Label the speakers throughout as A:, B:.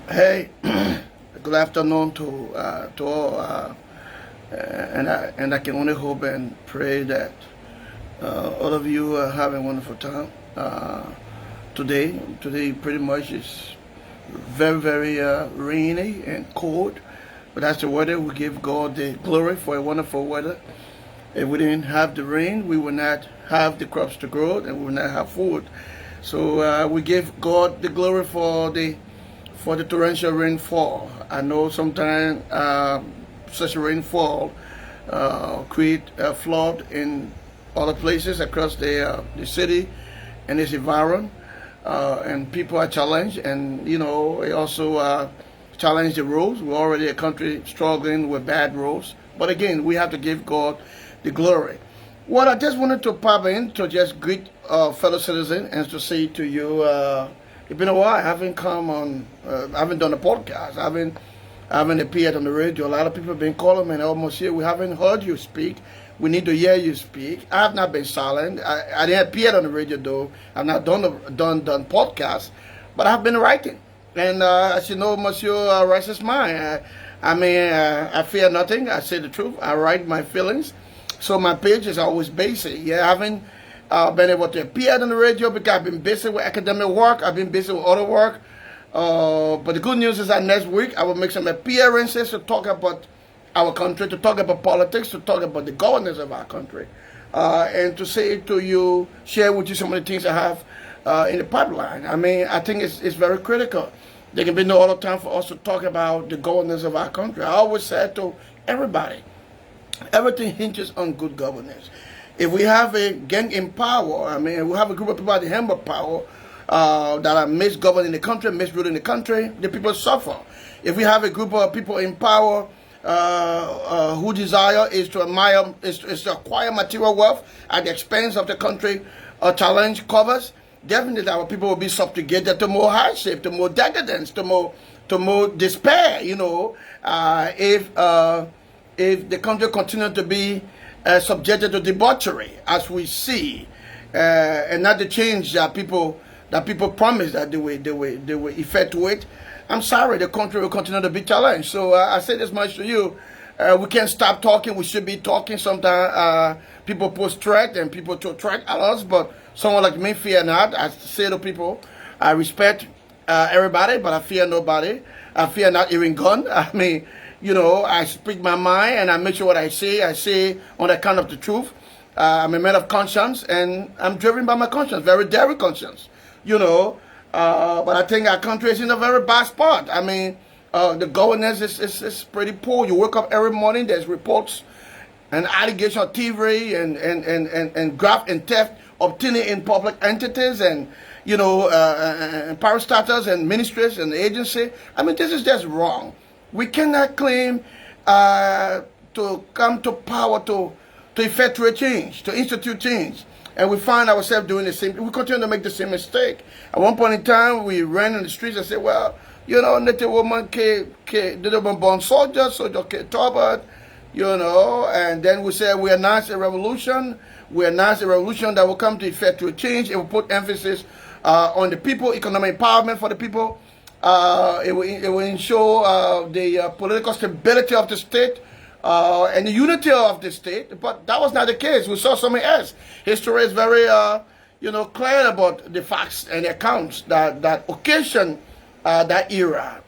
A: Hey, good afternoon to all, and I can only hope and pray that all of you are having a wonderful time today. Today pretty much is very rainy and cold, but that's the weather. We give God the glory for a wonderful weather. If we didn't have the rain, we would not have the crops to grow, and we would not have food. So we give God the glory for the torrential rainfall. I know sometimes such a rainfall create a flood in other places across the city and its environment, and people are challenged, and it also challenge the roads. We're already a country struggling with bad roads, but again, we have to give God the glory. Well, I just wanted to pop in to just greet fellow citizens and to say to you, it's been a while. I haven't come on. I haven't done a podcast. I haven't appeared on the radio. A lot of people have been calling me and almost here. We haven't heard you speak. We need to hear you speak. I have not been silent. I didn't appear on the radio though. I've not done podcasts, but I've been writing. And as you know, Moncio writes his mind. I fear nothing. I say the truth. I write my feelings. So my page is always basic. Yeah, I haven't been able to appear on the radio because I've been busy with academic work. I've been busy with other work. But the good news is that next week I will make some appearances to talk about our country, to talk about politics, to talk about the governance of our country, and to say to you, share with you some of the things I have in the pipeline. I think it's very critical. There can be no other time for us to talk about the governance of our country. I always say to everybody, everything hinges on good governance. If we have a gang in power, we have a group of people at the helm of power that are misgoverning the country, misruling the country, the people suffer. If we have a group of people in power whose desire is to acquire material wealth at the expense of the country, challenge covers, definitely our people will be subjugated to more hardship, to more decadence, to more despair. If the country continues to be subjected to debauchery, as we see, and not the change that people promise that they will effectuate, I'm sorry, the country will continue to be challenged. So I say this much to you: we can't stop talking. We should be talking. Sometimes people post threat and people throw threat at us, but someone like me, fear not. I say to people, I respect everybody, but I fear nobody. I fear not even gun. I speak my mind and I make sure what I say on account of the truth. I'm a man of conscience and I'm driven by my conscience, very daring conscience, but I think our country is in a very bad spot. The governance is pretty poor. You wake up every morning, there's reports and allegations of thievery and graft and theft obtaining in public entities and, and parastatals and ministries and agency. This is just wrong. We cannot claim to come to power to effectuate change, to institute change. And we find ourselves doing the same. We continue to make the same mistake. At one point in time, we ran in the streets and said, well, native woman did born soldier came Tobert, and then we said we announced a revolution. We announced a revolution that will come to effectuate change. It will put emphasis on the people, economic empowerment for the people. It will ensure the political stability of the state and the unity of the state, but that was not the case. We saw something else. History is very, clear about the facts and the accounts that occasion that era.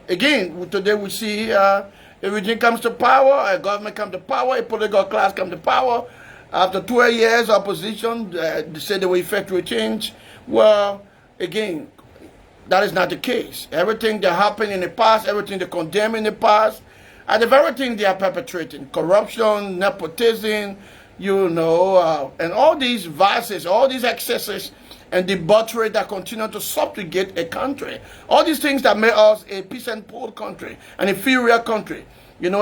A: Again, today we see a regime comes to power, a government comes to power, a political class comes to power. After 12 years, opposition they say they will effectuate change. Well, again, that is not the case. Everything that happened in the past, everything they condemn in the past, are the very thing they are perpetrating. Corruption, nepotism, and all these vices, all these excesses and debauchery that continue to subjugate a country. All these things that make us a peace and poor country, an inferior country. An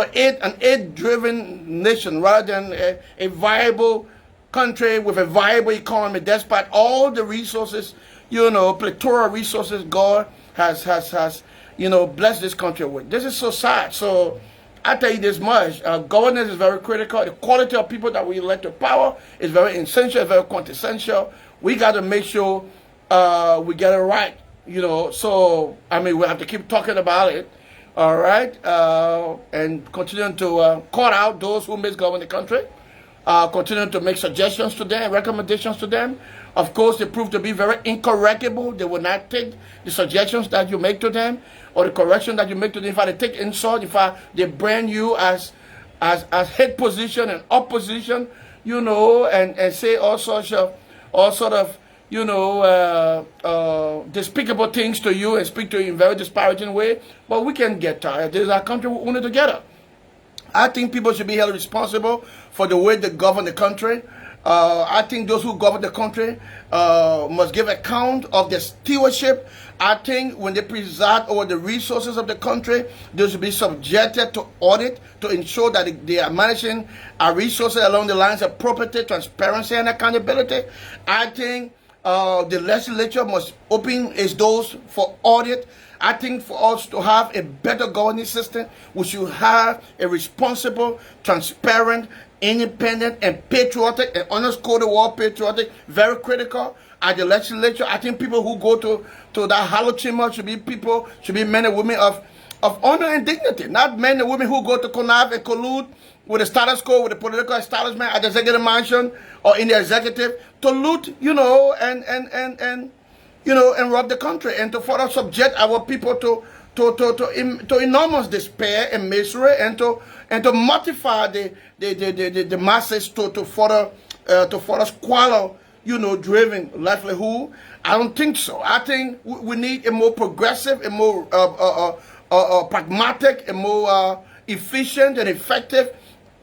A: aid-driven nation rather than a viable country with a viable economy, despite all the resources, plethora of resources God has blessed this country with. This is so sad. So I tell you this much, governance is very critical. The quality of people that we elect to power is very essential, very quintessential. We got to make sure we get it right. You know, so I mean, we have to keep talking about it. All right, and continue to call out those who misgovern the country. Continue to make suggestions to them, recommendations to them. Of course, they prove to be very incorrigible. They will not take the suggestions that you make to them or the correction that you make to them. If they take insult, if they brand you as head position and opposition, you know, and say all sort of, you know, despicable things to you and speak to you in very disparaging way. But we can get tired. This is our country. We own it together. I think people should be held responsible for the way they govern the country. I think those who govern the country must give account of their stewardship. I think when they preside over the resources of the country, they should be subjected to audit to ensure that they are managing our resources along the lines of property, transparency, and accountability. I think the legislature must open its doors for audit. I think for us to have a better governance system, we should have a responsible, transparent, independent, and patriotic, and honest code of war patriotic, very critical at the legislature. I think people who go to that hollow chamber should be men and women of honor and dignity, not men and women who go to connive and collude with the status quo, with the political establishment at the executive mansion or in the executive to loot, you know, and you know, and rob the country, and to further subject our people to enormous despair and misery, and to mortify the masses to further squalor, you know, driven livelihood. I don't think so. I think we need a more progressive, a more pragmatic, a more efficient and effective,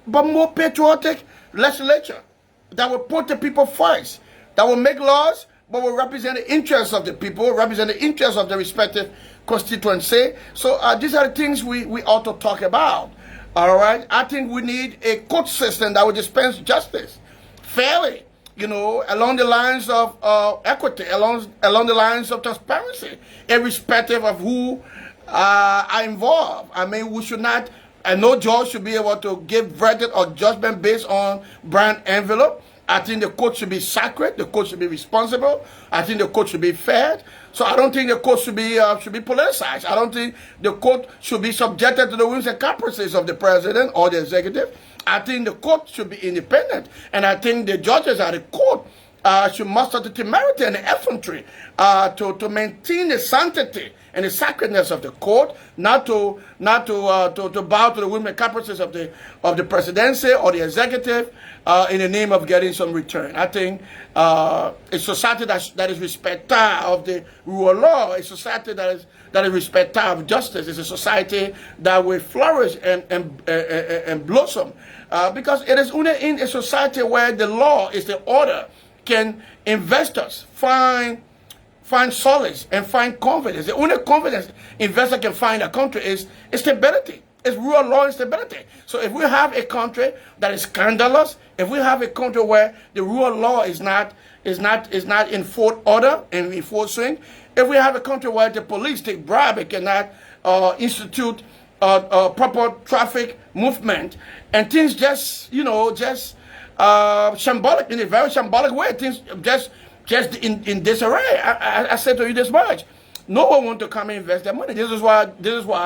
A: but more patriotic legislature that will put the people first, that will make laws, but will represent the interests of the people, represent the interests of the respective constituency. So these are the things we ought to talk about. All right? I think we need a court system that will dispense justice fairly, you know, along the lines of equity, along the lines of transparency, irrespective of who are involved. I mean, we should not, and no judge should be able to give verdict or judgment based on brand envelope. I think the court should be sacred. The court should be responsible. I think the court should be fair. So I don't think the court should be politicized. I don't think the court should be subjected to the whims and caprices of the president or the executive. I think the court should be independent, and I think the judges at the court should muster the temerity and the effrontery to maintain the sanctity and the sacredness of the court, not to bow to the whims and caprices of the presidency or the executive in the name of getting some return. I think a society that is respecter of the rule of law, a society that is respecter of justice, is a society that will flourish and blossom. Because it is only in a society where the law is the order can investors find solace and find confidence. The only confidence investor can find in a country is stability. It's rule of law and stability. So if we have a country that is scandalous, if we have a country where the rule of law is not in full order and in full swing, if we have a country where the police take bribe and cannot institute proper traffic movement, and things just shambolic, in a very shambolic way, things just in disarray. I said to you this much. No one wants to come and invest their money. This is why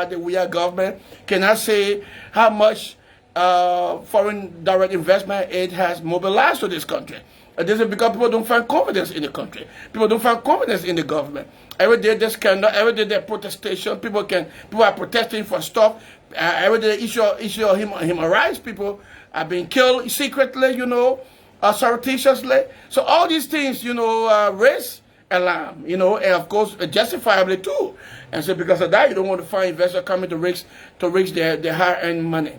A: we are government cannot say how much foreign direct investment aid has mobilized to this country. This is because people don't find confidence in the country. People don't find confidence in the government. Every day there's scandal. Every day there's protestation. People are protesting for stuff. Every day issue of human rights. People are being killed secretly, surreptitiously. So all these things, raise alarm, and of course justifiably too. And so because of that, you don't want to find investors coming to risk their hard-earned money.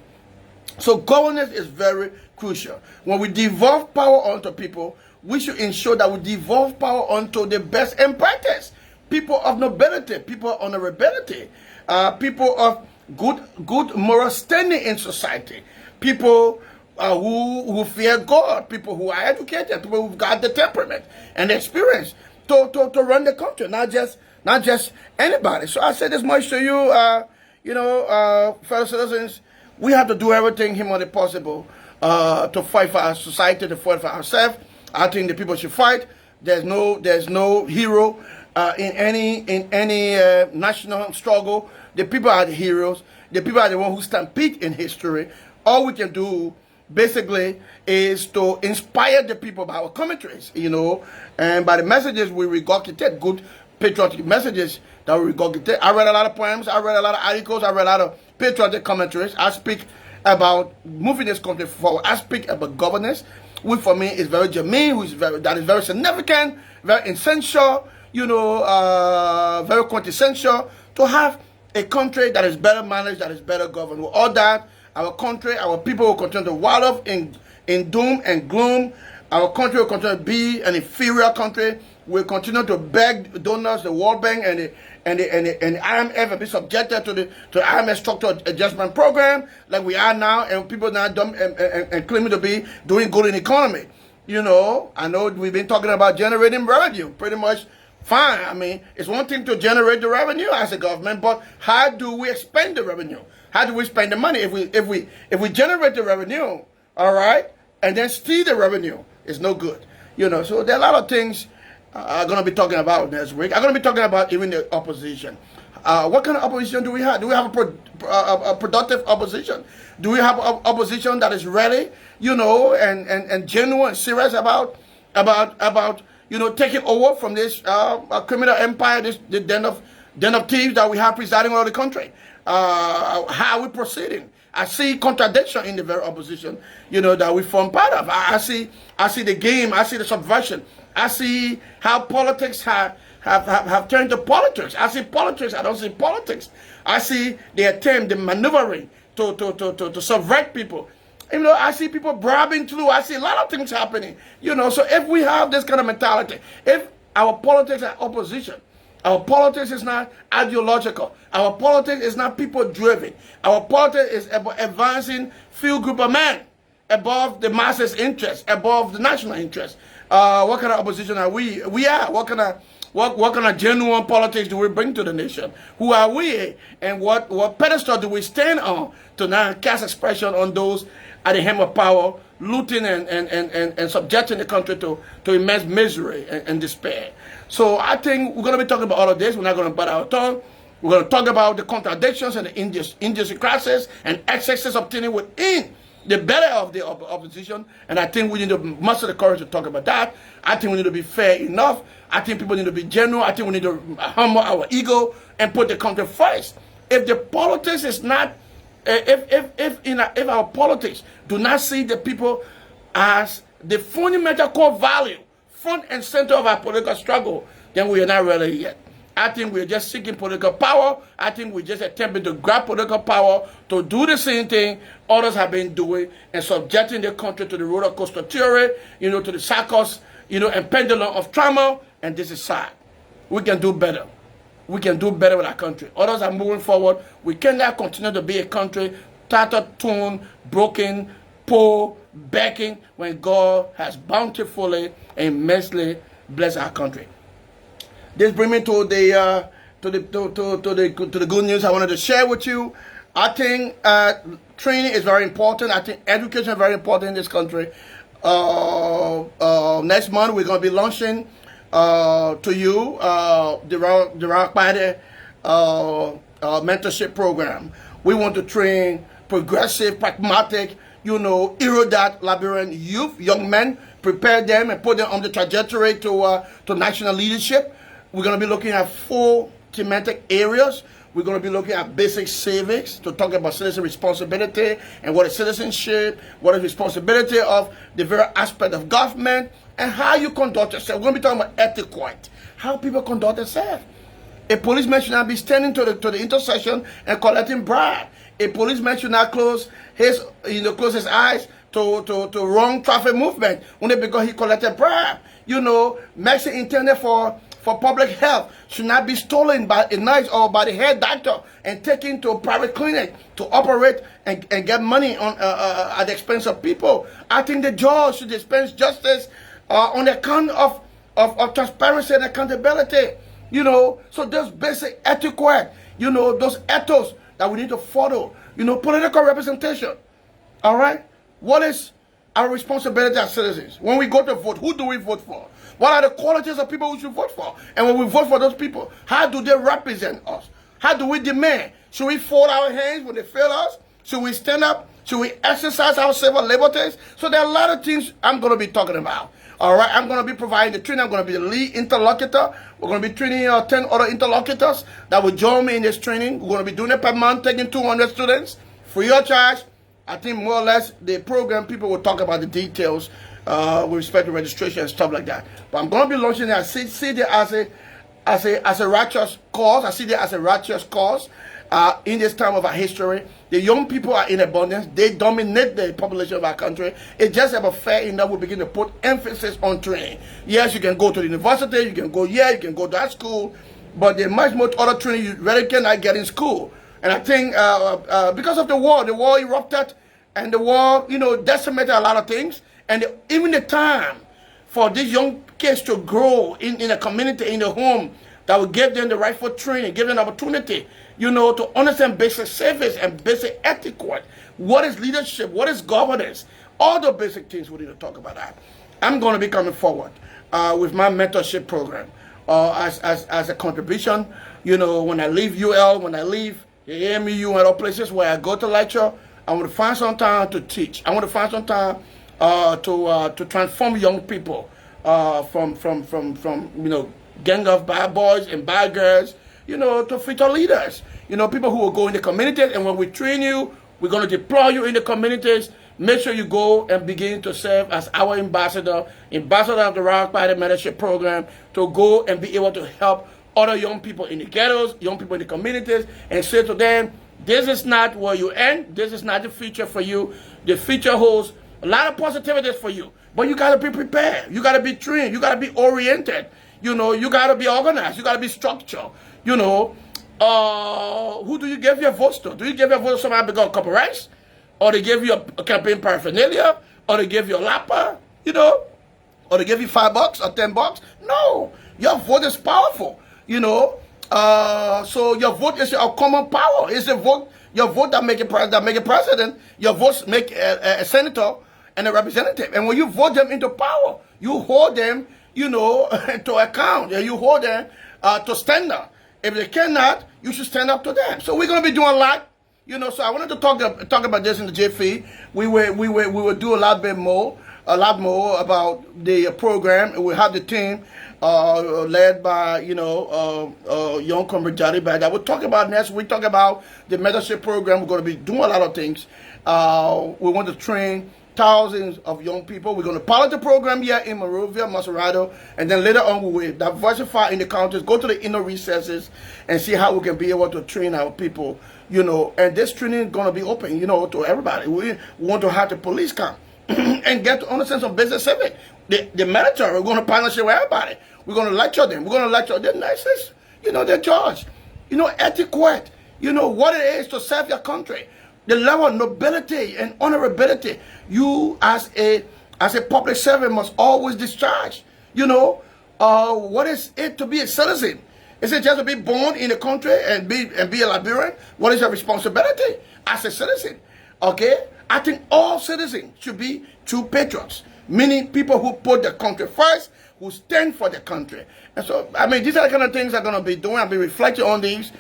A: So governance is very crucial. When we devolve power onto people, we should ensure that we devolve power onto the best and brightest. People of nobility, people of honorability, people of good moral standing in society, people who fear God, people who are educated, people who've got the temperament and the experience to run the country, not just anybody. So I say this much to you, fellow citizens. We have to do everything humanly possible to fight for our society, to fight for ourselves. I think the people should fight. There's no hero in any national struggle. The people are the heroes. The people are the ones who stampede in history. All we can do basically is to inspire the people by our commentaries, and by the messages we regurgitate, good patriotic messages that we regurgitate. I read a lot of poems, I read a lot of articles, I read a lot of patriotic commentaries. I speak about moving this country forward. I speak about governance, which for me is very germane, that is very significant, very essential, very quintessential to have a country that is better managed, that is better governed. With all that, our country, our people will continue to wallow in doom and gloom. Our country will continue to be an inferior country. We'll continue to beg donors, the World Bank and the IMF, and be subjected to the IMF structural adjustment program like we are now, and people now dumb and claiming to be doing good in the economy. I know we've been talking about generating revenue, pretty much fine. I mean, it's one thing to generate the revenue as a government, but how do we expend the revenue? How do we spend the money? If we generate the revenue, all right, and then steal the revenue, it's no good. So there are a lot of things I'm going to be talking about next week. I'm going to be talking about even the opposition. What kind of opposition do we have? Do we have a productive opposition? Do we have opposition that is ready, and genuine and serious about taking over from this criminal empire, the den of thieves that we have presiding over the country? How are we proceeding? I see contradiction in the very opposition, that we form part of. I see the game. I see the subversion. I see how politics have turned to politics. I see politics. I don't see politics. I see the attempt, the maneuvering to subvert people. I see people bribing through. I see a lot of things happening. So if we have this kind of mentality, if our politics are opposition, our politics is not ideological. Our politics is not people-driven. Our politics is about advancing few group of men above the masses' interest, above the national interest. What kind of opposition are we? We are. What kind of genuine politics do we bring to the nation? Who are we? And what pedestal do we stand on to now cast expression on those at the helm of power, looting and subjecting the country to immense misery and despair? So I think we're going to be talking about all of this. We're not going to bite our tongue. We're going to talk about the contradictions and the idiosyncrasies and excesses obtained within the better of the opposition. And I think we need to muster the courage to talk about that. I think we need to be fair enough. I think people need to be genuine. I think we need to humble our ego and put the country first. If the politics is not, if our politics do not see the people as the fundamental core value, front and center of our political struggle, then we are not ready yet. I think we're just seeking political power. I think we're just attempting to grab political power to do the same thing others have been doing and subjecting the country to the roller coaster theory, to the circus, and pendulum of trauma. And this is sad. We can do better. We can do better with our country. Others are moving forward. We cannot continue to be a country tattered, torn, broken, poor, begging when God has bountifully and immensely blessed our country. This brings me to the good news I wanted to share with you. I think training is very important. I think education is very important in this country. Next month we're going to be launching to you the Kpadeh mentorship program. We want to train progressive, pragmatic, erudite, labyrinth youth, young men, prepare them and put them on the trajectory to national leadership. We're going to be looking at 4 thematic areas. We're going to be looking at basic civics to talk about citizen responsibility and what is citizenship, what is responsibility of the very aspect of government, and how you conduct yourself. We're going to be talking about etiquette, how people conduct themselves. A policeman should not be standing to the intersection and collecting bribe. A policeman should not close his eyes to wrong traffic movement only because he collected bribe. Medicine intended for public health should not be stolen by a nurse or by the head doctor and taken to a private clinic to operate and get money on at the expense of people. I think the judge should dispense justice on the account of transparency and accountability. So those basic etiquette, those ethos that we need to follow. Political representation. All right? What is our responsibility as citizens? When we go to vote, who do we vote for? What are the qualities of people we should vote for? And when we vote for those people, how do they represent us? How do we demand? Should we fold our hands when they fail us? Should we stand up? Should we exercise our civil liberties? So there are a lot of things I'm going to be talking about. All right, I'm going to be providing the training. I'm going to be the lead interlocutor. We're going to be training 10 other interlocutors that will join me in this training. We're going to be doing it per month, taking 200 students free of charge. I think more or less the program, people will talk about the details with respect to registration and stuff like that. But I'm going to be launching it. I see it as a righteous cause. I see it as a righteous cause in this time of our history. The young people are in abundance. They dominate the population of our country. It's just about fair enough we begin to put emphasis on training. Yes, you can go to the university, you can go here, you can go to that school, but there's much more other training you really cannot get in school. And I think because of the war erupted, and the war, decimated a lot of things. And even the time for these young kids to grow in a community, in the home, that will give them the rightful training, give them the opportunity, to understand basic service and basic etiquette. What is leadership? What is governance? All the basic things we need to talk about that. I'm going to be coming forward with my mentorship program as a contribution. When I leave UL, when I leave the AMU and other places where I go to lecture, I want to find some time to teach. I want to find some time to transform young people from gang of bad boys and bad girls, to future leaders. People who will go in the communities, and when we train you, we're going to deploy you in the communities. Make sure you go and begin to serve as our ambassador of the Kpadeh mentorship program, to go and be able to help other young people in the ghettos, young people in the communities, and say to them, this is not where you end. This is not the future for you. The future holds a lot of positivities for you. But you got to be prepared. You got to be trained. You got to be oriented. You got to be organized. You got to be structured. Who do you give your votes to? Do you give your vote to somebody because of couple rice? Or they give you a campaign paraphernalia? Or they give you a lapper? Or they give you $5 or $10? No. Your vote is powerful. So your vote is your common power. It's a vote, your vote that make a president. Your votes make a senator and a representative. And when you vote them into power, you hold them, to account. You hold them to stand up. If they cannot, you should stand up to them. So we're going to be doing a lot. So I wanted to talk about this in the JFE. We will do a lot more about the program. We have the team led by young comrade Jari Bai that we'll talk about next. We talk about the mentorship program. We're going to be doing a lot of things. We want to train thousands of young people. We're going to pilot the program here in Monrovia, Macerado, and then later on we will diversify in the counties, go to the inner recesses, and see how we can be able to train our people. And this training is going to be open, to everybody. We want to have the police come and get to understand some basic civic. The military, we're going to partnership with everybody. We're going to lecture them. We're going to lecture the nurses, their judge, etiquette, what it is to serve your country. The level of nobility and honorability you as a public servant must always discharge. What is it to be a citizen? Is it just to be born in the country and be a Liberian? What is your responsibility as a citizen? Okay? I think all citizens should be true patriots, meaning people who put the country first, who stand for the country. And so, these are the kind of things I'm going to be doing. I'll be reflecting on these,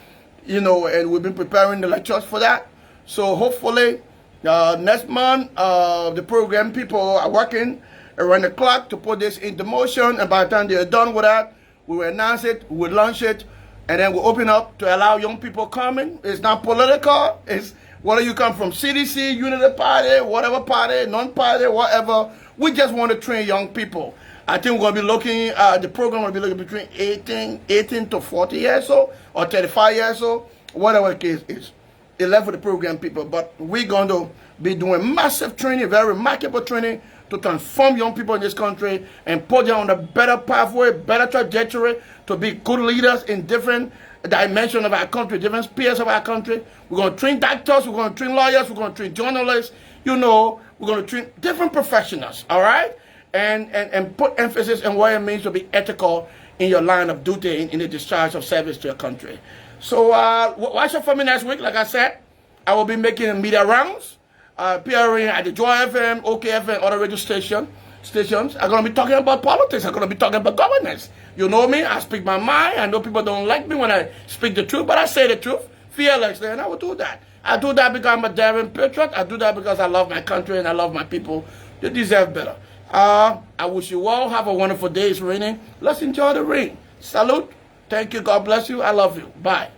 A: and we've been preparing the lectures for that. So hopefully, next month, the program people are working around the clock to put this into motion. And by the time they're done with that, we will announce it, we will launch it, and then we'll open up to allow young people coming. It's not political. It's whether you come from CDC, Unity Party, whatever party, non-party, whatever. We just want to train young people. I think we're going to be looking, the program will be looking between 18 to 40 years old, or 35 years old, whatever the case is. 11 for the program people, but we're going to be doing massive training, very remarkable training to transform young people in this country and put them on a better pathway, better trajectory to be good leaders in different dimensions of our country, different spheres of our country. We're going to train doctors, we're going to train lawyers, we're going to train journalists, we're going to train different professionals, all right? And put emphasis on what it means to be ethical in your line of duty in the discharge of service to your country. So watch out for me next week. Like I said, I will be making media rounds, appearing at the Joy FM, OK FM, other radio station. stations. I'm going to be talking about politics. I'm going to be talking about governance. You know me. I speak my mind. I know people don't like me when I speak the truth, but I say the truth fearlessly, and I will do that. I do that because I'm a daring patriot. I do that because I love my country and I love my people. They deserve better. I wish you all have a wonderful day. It's raining. Let's enjoy the rain. Salute. Thank you. God bless you. I love you. Bye.